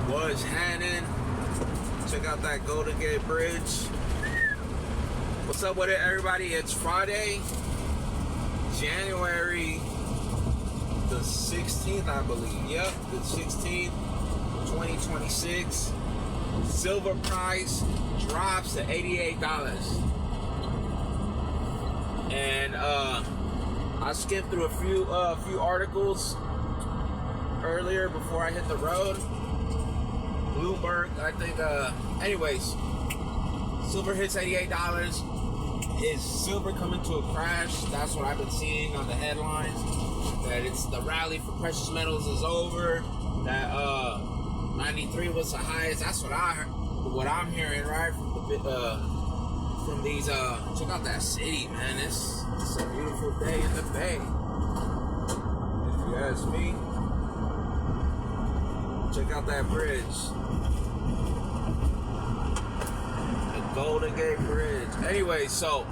What's happening? Check out that Golden Gate Bridge. What's up with it, everybody? It's Friday, January the 16th, I believe. Yep, the 16th, 2026. Silver price drops to $88. And I skimmed through a few articles earlier before I hit the road. Bloomberg, I think. Anyways, silver hits $88. Is silver coming to a crash? That's what I've been seeing on the headlines. That it's the rally for precious metals is over. That 93 was the highest. That's what I'm hearing, right? From these. Check out that city, man. It's a beautiful day in the Bay. If you ask me. Check out that bridge. The Golden Gate Bridge. Anyway, so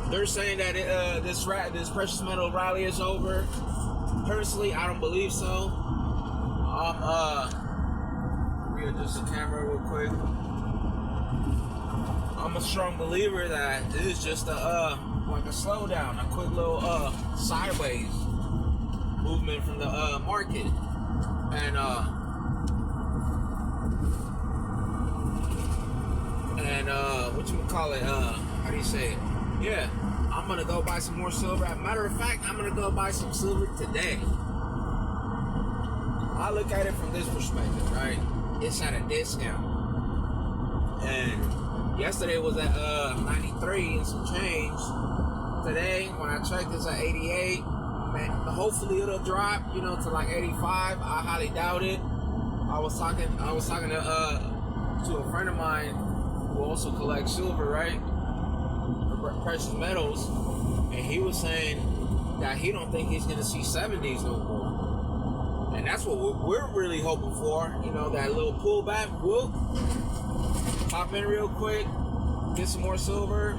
they're saying that this precious metal rally is over. Personally, I don't believe so. Readjust the camera real quick. I'm a strong believer that this is just like a slowdown, a quick little sideways movement from the market. And whatchamacallit, how do you say it? Yeah, I'm gonna go buy some more silver. As a matter of fact, I'm gonna go buy some silver today. I look at it from this perspective, right? It's at a discount. And yesterday was at 93 and some change. Today, when I checked, it's at 88. Man, hopefully it'll drop, to like 85. I highly doubt it. I was talking to a friend of mine who also collects silver, right? Precious metals, and he was saying that he don't think he's gonna see 70s no more. And that's what we're really hoping for. That little pullback. Whoop. Pop in real quick, get some more silver,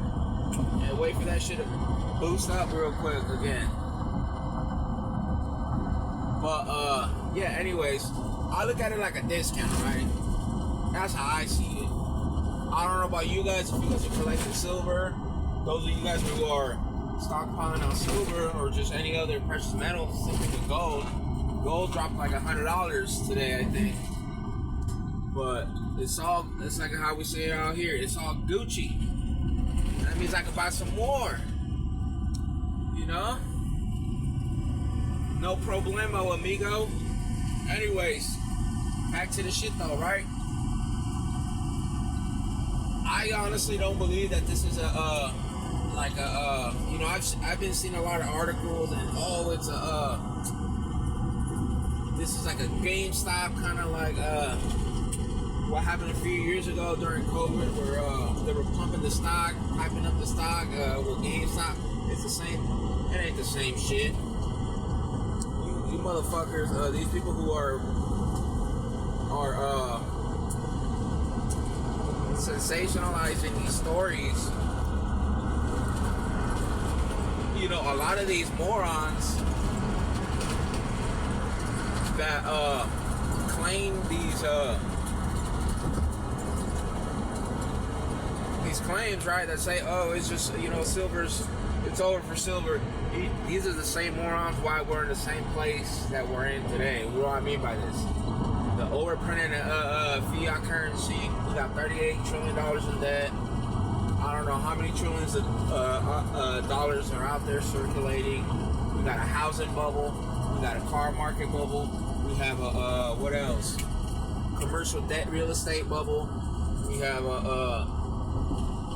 and wait for that shit to boost up real quick again. But, yeah, anyways, I look at it like a discount, right? That's how I see it. I don't know about you guys, if you guys are collecting silver. Those of you guys who are stockpiling on silver or just any other precious metal, same thing with gold. Gold dropped like $100 today, I think. But it's like how we say it out here. It's all Gucci. That means I can buy some more. No problemo, amigo. Anyways, back to the shit though, right? I honestly don't believe that this is I've been seeing a lot of articles and this is like a GameStop kind of like what happened a few years ago during COVID where they were pumping the stock, hyping up the stock with GameStop. It's the same. It ain't the same shit. You motherfuckers, these people who are sensationalizing these stories. A lot of these morons that claim these claims, right? That say, oh, it's just it's over for silver. These are the same morons why we're in the same place that we're in today. What do I mean by this? The overprinting fiat currency. We got $38 trillion in debt. I don't know how many trillions of dollars are out there circulating. We got a housing bubble. We got a car market bubble. We have a what else? Commercial debt, real estate bubble. We have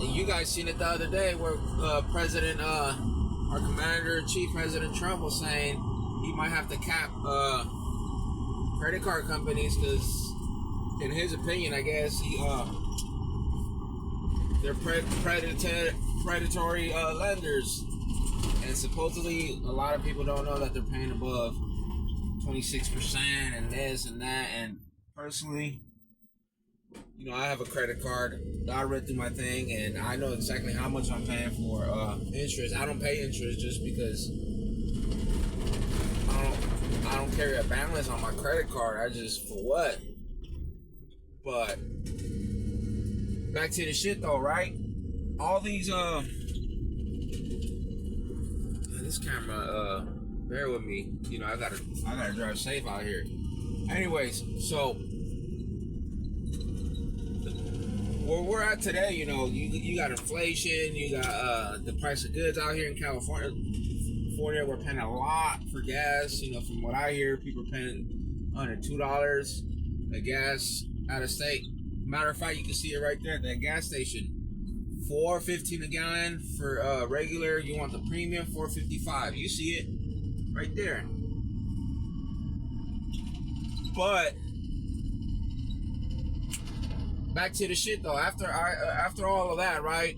and you guys seen it the other day where our Commander-in-Chief, President Trump, was saying he might have to cap credit card companies because, in his opinion, I guess they're predatory lenders, and supposedly a lot of people don't know that they're paying above 26% and this and that. And personally, I have a credit card. I read through my thing, and I know exactly how much I'm paying for interest. I don't pay interest just because I I don't carry a balance on my credit card. I just, for what? But back to the shit though, right? All these this camera, bear with me. You know, I gotta drive safe out here. Anyways, so where we're at today, you know, you got inflation, you got the price of goods out here in California. We're paying a lot for gas. You know, from what I hear, people are paying under $2 a gas out of state. Matter of fact, you can see it right there at that gas station. $4.15 a gallon for regular. You want the premium, $4.55. You see it right there. But back to the shit though. After all of that, right?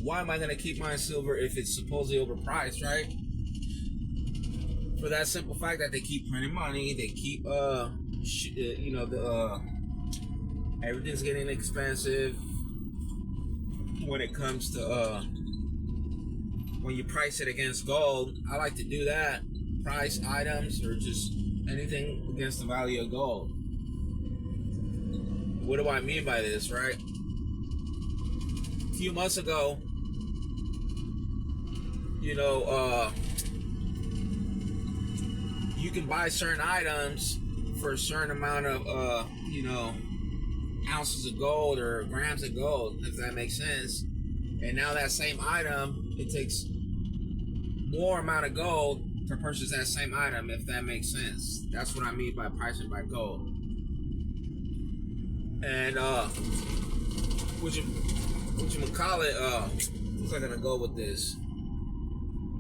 Why am I gonna keep my silver if it's supposedly overpriced, right? For that simple fact that they keep printing money, they keep you know, everything's getting expensive when it comes to when you price it against gold. I like to do that. Price items or just anything against the value of gold. What do I mean by this, right? A few months ago, you know, you can buy certain items for a certain amount of, you know, ounces of gold or grams of gold, if that makes sense. And now that same item, it takes more amount of gold to purchase that same item, if that makes sense. That's what I mean by pricing by gold. And what you call it? What's I gonna go with this?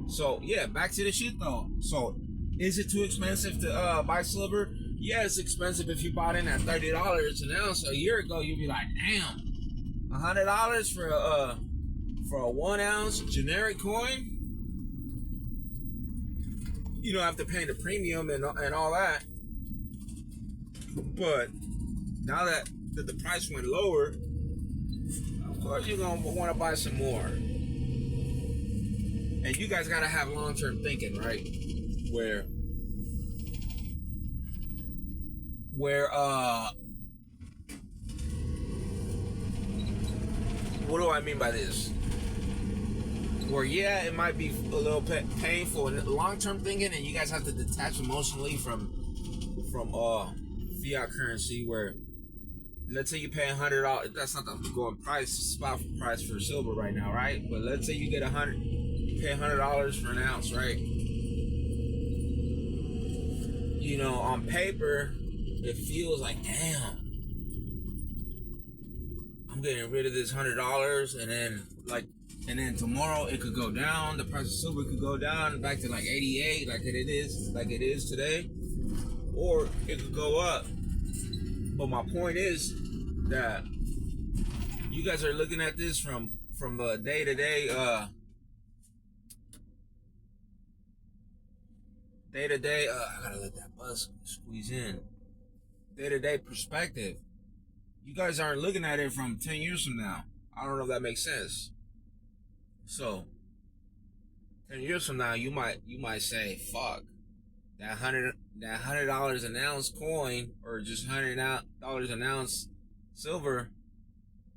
So yeah, back to the shit though. So is it too expensive to buy silver? Yeah, it's expensive if you bought in at $30 an ounce a year ago. You'd be like, damn, $100 for a 1 ounce generic coin. You don't have to pay the premium and all that. But now that the price went lower, of course you're gonna want to buy some more. And you guys gotta have long-term thinking, right? Where what do I mean by this? Where yeah, it might be a little painful and long-term thinking, and you guys have to detach emotionally from fiat currency. Where let's say you pay $100. That's not the going price, spot price for silver right now, right? But let's say you get you pay $100 for an ounce, right? You know, on paper, it feels like, damn, I'm getting rid of this $100, and then tomorrow it could go down. The price of silver could go down back to like 88, like it is today, or it could go up. But my point is that you guys are looking at this from a day-to-day I gotta let that bus squeeze in. Day-to-day perspective. You guys aren't looking at it from 10 years from now. I don't know if that makes sense. So 10 years from now, you might say, fuck, that $100 an ounce coin, or just $100 an ounce silver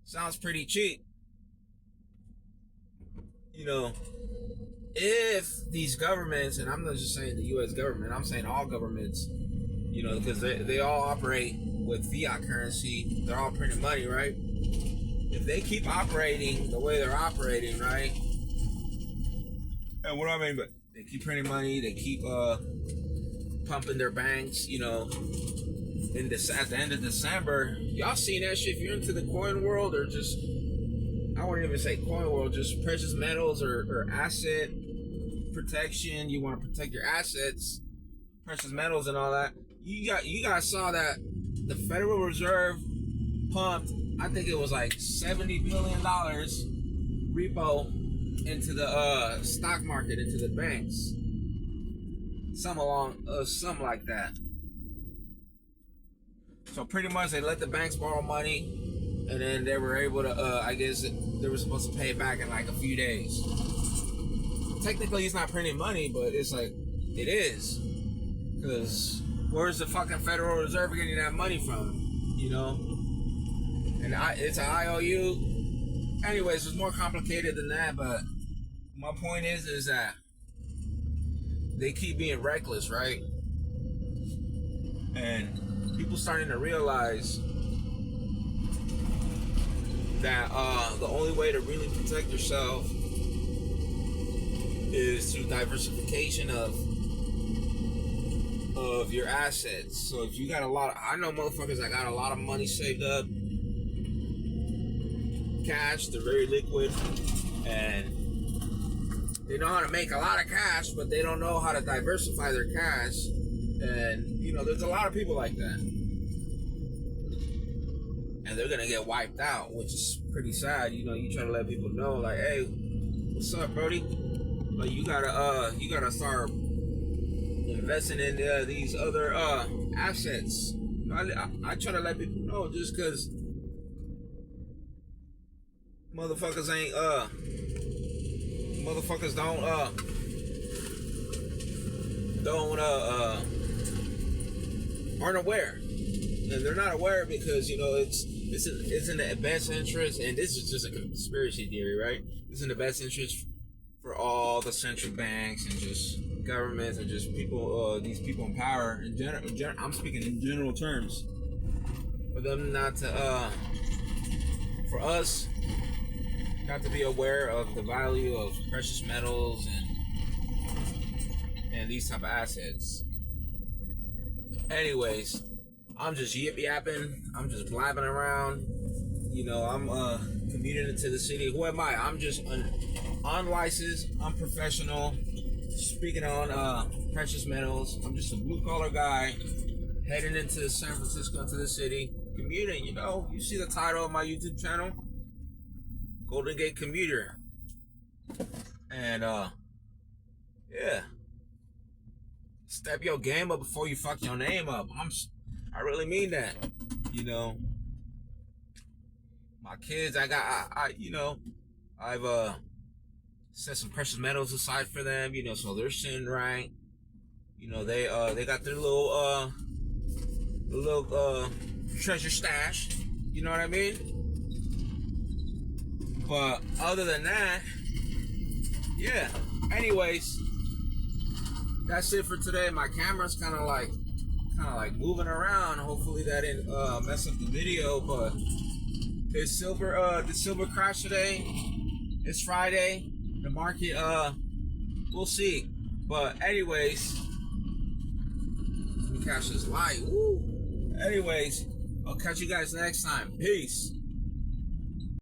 sounds pretty cheap. You know, if these governments, and I'm not just saying the U.S. government, I'm saying all governments, you know, because they all operate with fiat currency. They're all printing money, right? If they keep operating the way they're operating, right? And what do I mean? But they keep printing money. They keep pumping their banks. You know, at the end of December, y'all seen that shit? If you're into the coin world, or just, I wouldn't even say coin world, just precious metals or asset protection. You want to protect your assets, precious metals, and all that. You guys saw that the Federal Reserve pumped, I think it was like $70 billion repo into the stock market, into the banks, something like that. So pretty much they let the banks borrow money, and then they were able to, I guess they were supposed to pay it back in like a few days. Technically it's not printing money, but it's like, it is. Because where's the fucking Federal Reserve getting that money from? You know? And it's an IOU. Anyways, it's more complicated than that, but my point is that they keep being reckless, right? And people starting to realize that the only way to really protect yourself is through diversification of your assets. So if you got I know motherfuckers that got a lot of money saved up, cash, they're very liquid, and they know how to make a lot of cash, but they don't know how to diversify their cash. And, you know, there's a lot of people like that. And they're gonna get wiped out, which is pretty sad. You know, you try to let people know, like, hey, what's up, Brody? Like, you gotta start investing in these other assets. I try to let people know, just because motherfuckers aren't aware, and they're not aware because, you know, it's in the best interest, and this is just a conspiracy theory, right? It's in the best interest for all the central banks and just governments and just people, these people in power in general. I'm speaking in general terms, for them not to, for us not to be aware of the value of precious metals and these type of assets. Anyways, I'm just yip-yapping. I'm just blabbing around. You know, I'm commuting into the city. Who am I? I'm just unlicensed, unprofessional, speaking on precious metals. I'm just a blue-collar guy heading into San Francisco, into the city, commuting. You know, you see the title of my YouTube channel, Golden Gate Commuter. And, yeah. Step your game up before you fuck your name up. I really mean that. You know, my kids, I've set some precious metals aside for them, you know, so they're sitting right. You know, they got their little treasure stash. You know what I mean? But other than that, yeah. Anyways, that's it for today. My camera's kind of like moving around. Hopefully that didn't mess up the video. But the silver crash today. It's Friday. The market, we'll see. But anyways, let me catch this light. Woo. Anyways, I'll catch you guys next time. Peace.